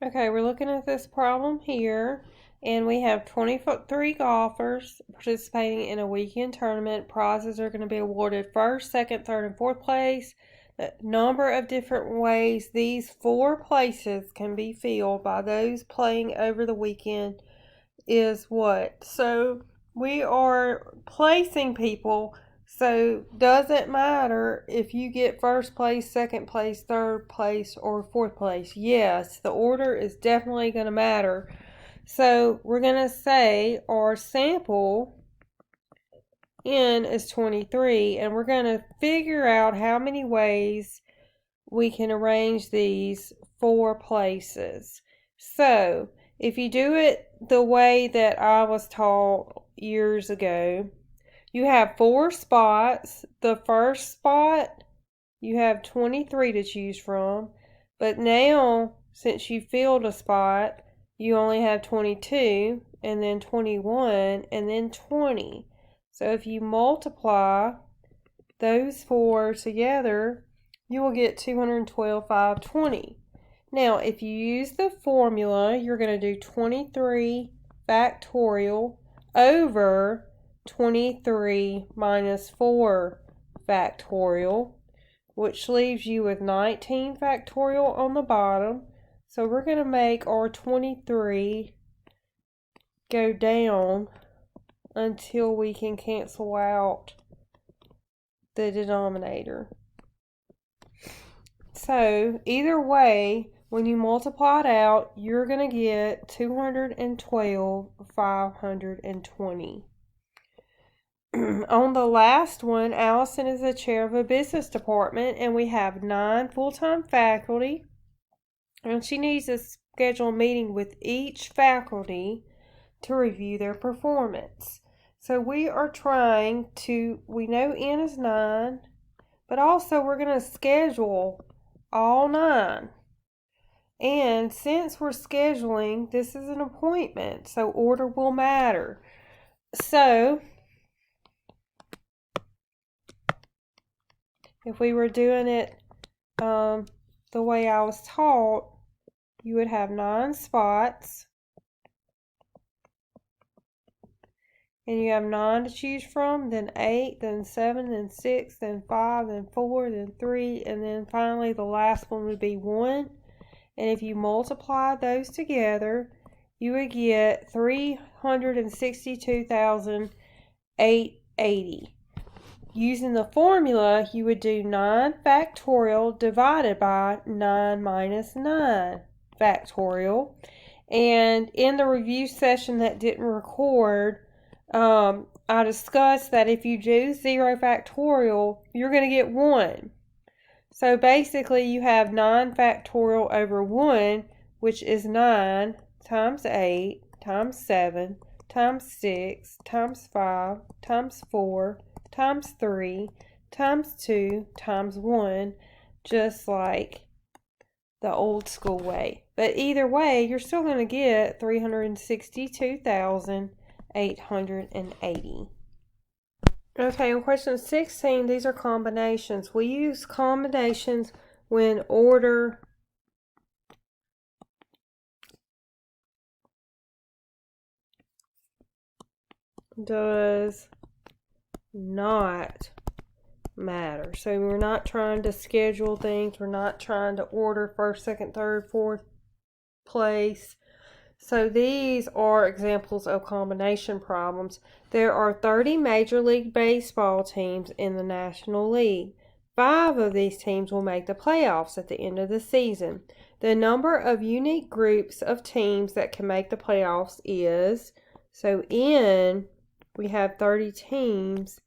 Okay, we're looking at this problem here, and we have 23 golfers participating in a weekend tournament. Prizes are going to be awarded first, second, third, and fourth place. The number of different ways these four places can be filled by those playing over the weekend is what? So we are placing people, so doesn't matter if you get first place, second place, third place, or fourth place. Yes, the order is definitely going to matter. So we're going to say our sample N is 23, and we're going to figure out how many ways we can arrange these four places. So if you do it the way that I was taught years ago, you have four spots. The first spot, you have 23 to choose from. But now, since you filled a spot, you only have 22, and then 21, and then 20. So if you multiply those four together, you will get 212,520. Now, if you use the formula, you're going to do 23 factorial over 23 minus 4 factorial, which leaves you with 19 factorial on the bottom. So we're going to make our 23 go down until we can cancel out the denominator. So either way, when you multiply it out, you're going to get 212,520. On the last one, Allison is the chair of a business department, and we have 9 full-time faculty, and she needs to schedule a meeting with each faculty to review their performance. So we are trying to, we know N is 9, but also we're going to schedule all 9. And since we're scheduling, this is an appointment, so order will matter. So if we were doing it the way I was taught, you would have 9 spots. And you have 9 to choose from, then 8, then 7, then 6, then 5, then 4, then 3, and then finally the last one would be 1. And if you multiply those together, you would get 362,880. Using the formula, you would do 9 factorial divided by 9 minus 9 factorial. And in the review session that didn't record, I discussed that if you do 0 factorial, you're going to get 1. So basically you have 9 factorial over 1, which is 9 times 8 times 7 times 6 times 5 times 4 times 3 times 2 times 1, just like the old school way. But either way, you're still going to get 362,880. Okay, in question 16, these are combinations. We use combinations when order does not matter. So we're not trying to schedule things. We're not trying to order first, second, third, fourth place. So these are examples of combination problems. There are 30 Major League Baseball teams in the National League. 5 of these teams will make the playoffs at the end of the season. The number of unique groups of teams that can make the playoffs is, so N, we have 30 teams,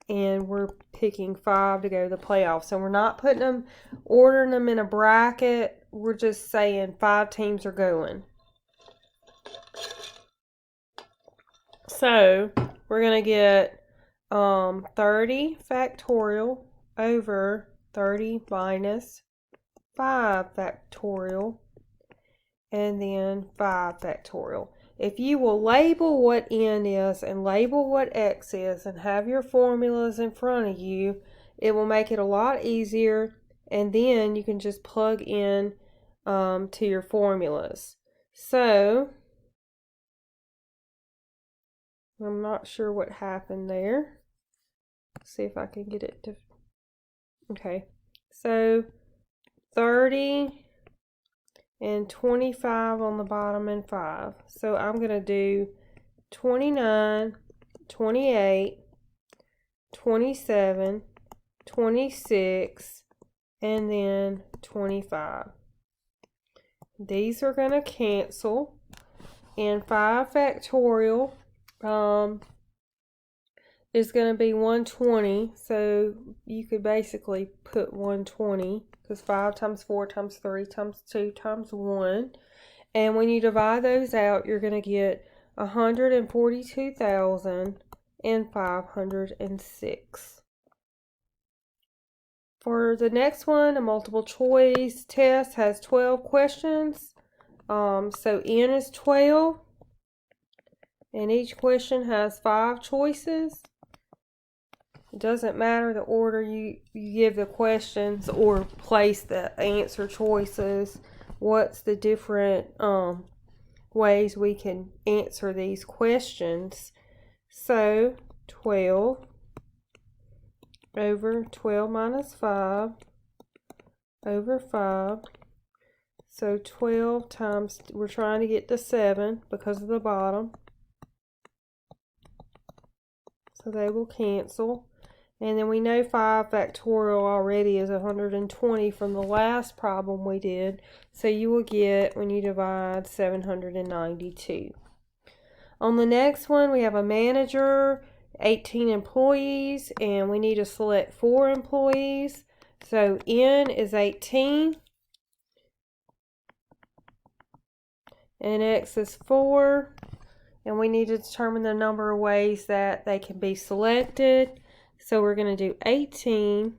and we're picking 5 to go to the playoffs. So we're not putting them, ordering them in a bracket. We're just saying 5 teams are going. So we're going to get 30 factorial over 30 minus 5 factorial, and then 5 factorial. If you will label what N is and label what X is and have your formulas in front of you, it will make it a lot easier, and then you can just plug in to your formulas. So, I'm not sure what happened there. See if I can get it to, okay. So, 30 and 25 on the bottom and 5. So, I'm going to do 29, 28, 27, 26, and then 25. These are going to cancel, and 5 factorial is going to be 120, so you could basically put 120, because 5 times 4 times 3 times 2 times 1, and when you divide those out, you're going to get 142,506. For the next one, a multiple choice test has 12 questions. So N is 12, and each question has 5 choices. It doesn't matter the order you give the questions or place the answer choices. What's the different ways we can answer these questions? So 12 over 12 minus 5 over 5. So 12 times, we're trying to get to 7 because of the bottom. So they will cancel. And then we know 5 factorial already is 120 from the last problem we did. So you will get, when you divide, 792. On the next one, we have a manager, 18 employees, and we need to select 4 employees. So N is 18, and X is 4, and we need to determine the number of ways that they can be selected. So we're going to do 18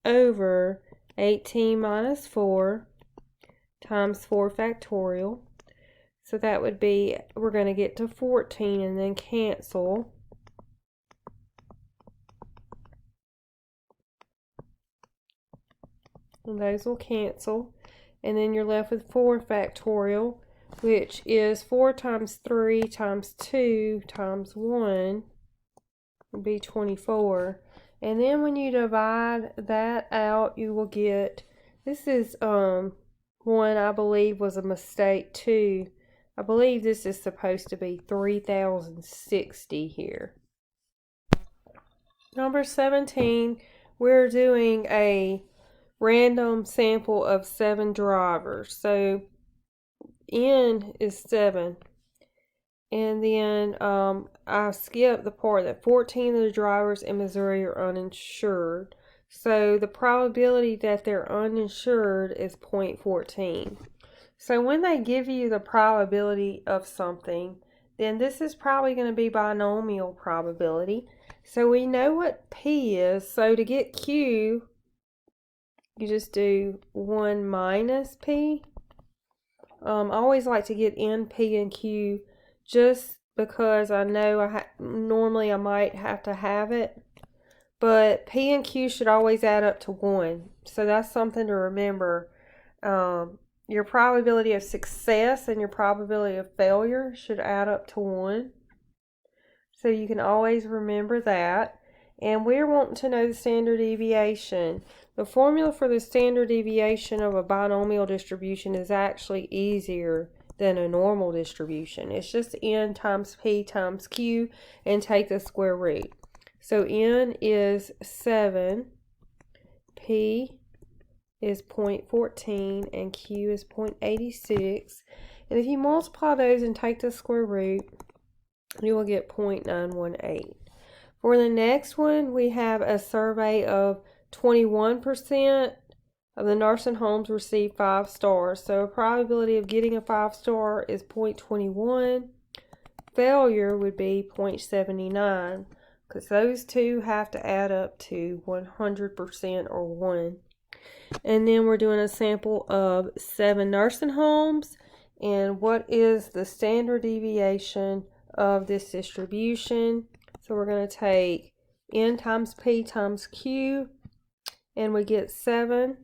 over 18 minus 4 times 4 factorial. So that would be, we're going to get to 14 and then cancel. And those will cancel. And then you're left with 4 factorial, which is 4 times 3 times 2 times 1 would be 24. And then when you divide that out, you will get, this is one I believe was a mistake too. I believe this is supposed to be 3060 here. Number 17, we're doing a random sample of 7 drivers. So N is 7. And then I skipped the part that 14 of the drivers in Missouri are uninsured. So the probability that they're uninsured is 0.14. So when they give you the probability of something, then this is probably going to be binomial probability. So we know what P is. So to get Q, you just do 1 minus P. I always like to get N, P, and Q just because I know normally I might have to have it. But P and Q should always add up to 1. So that's something to remember. Your probability of success and your probability of failure should add up to 1. So you can always remember that. And we're wanting to know the standard deviation. The formula for the standard deviation of a binomial distribution is actually easier than a normal distribution. It's just N times P times Q and take the square root. So N is 7, P is 0.14, and Q is 0.86. And if you multiply those and take the square root, you will get 0.918. For the next one, we have a survey of 21% of the nursing homes received 5 stars. So a probability of getting a 5 star is 0.21. Failure would be 0.79 because those two have to add up to 100% or 1. And then we're doing a sample of 7 nursing homes. And what is the standard deviation of this distribution? So we're going to take N times P times Q, and we get 7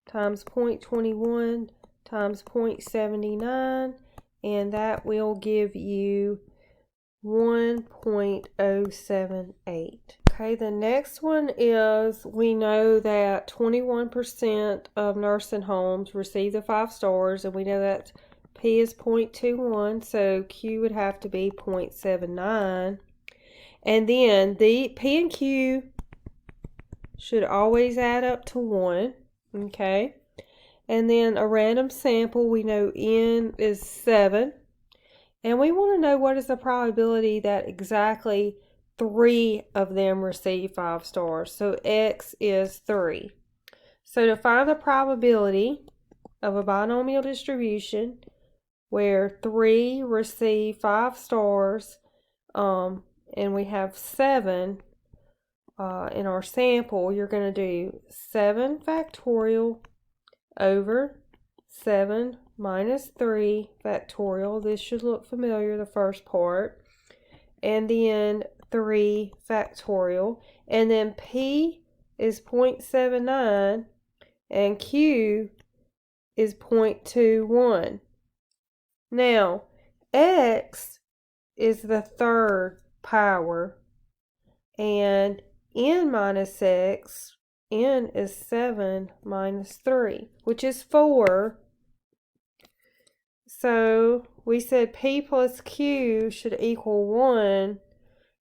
times 0.21 times 0.79, and that will give you 1.078. Okay, the next one is, we know that 21% of nursing homes receive the 5 stars, and we know that P is 0.21, so Q would have to be 0.79. And then the P and Q should always add up to 1, okay? And then a random sample, we know N is 7. And we want to know what is the probability that exactly 3 of them receive 5 stars. So X is 3. So to find the probability of a binomial distribution where 3 receive 5 stars, and we have 7 in our sample, you're going to do 7 factorial over 7 minus 3 factorial. This should look familiar, the first part. And then 3 factorial. And then P is 0.79 and Q is 0.21. Now, X is the third power, and N minus X, N is 7 minus 3, which is 4. So we said P plus Q should equal 1,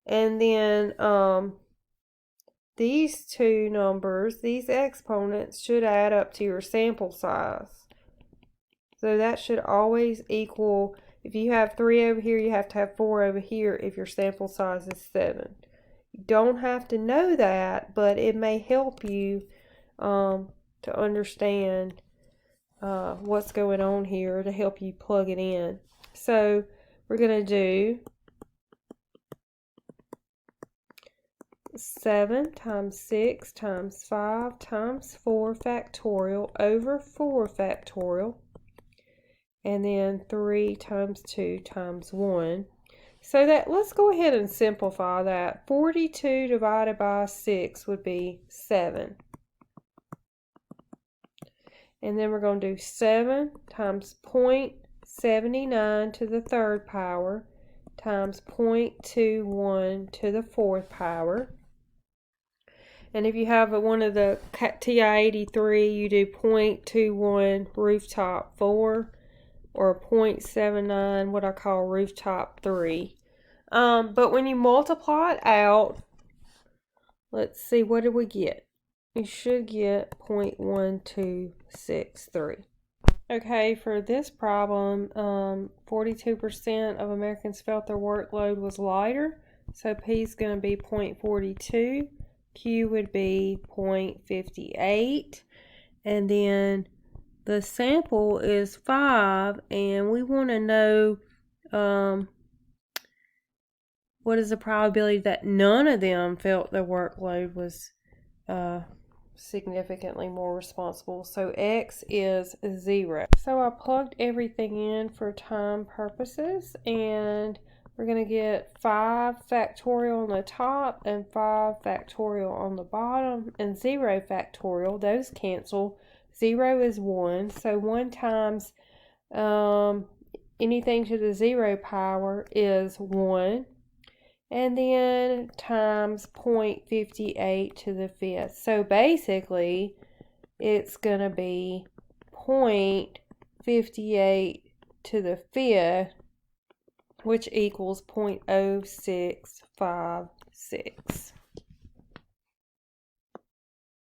and then these two numbers, these exponents, should add up to your sample size. So that should always equal, if you have 3 over here, you have to have 4 over here if your sample size is 7. You don't have to know that, but it may help you to understand what's going on here, to help you plug it in. So we're going to do 7 times 6 times 5 times 4 factorial over 4 factorial, and then 3 times 2 times 1. So that, let's go ahead and simplify that. 42 divided by 6 would be 7. And then we're going to do 7 times 0.79 to the third power times 0.21 to the fourth power. And if you have one of the TI-83, you do 0.21 rooftop 4 or 0.79 what I call rooftop 3. But when you multiply it out, let's see, what did we get? You should get 0.1263. Okay, for this problem, 42% of Americans felt their workload was lighter, so P is going to be 0.42, Q would be 0.58, and then the sample is 5, and we want to know what is the probability that none of them felt their workload was significantly more responsible. So X is 0. So I plugged everything in for time purposes, and we're going to get 5 factorial on the top and 5 factorial on the bottom and 0 factorial. Those cancel. 0 is 1. So 1 times anything to the 0 power is 1. And then times 0.58 to the fifth. So basically, it's going to be 0.58 to the fifth, which equals 0.0656.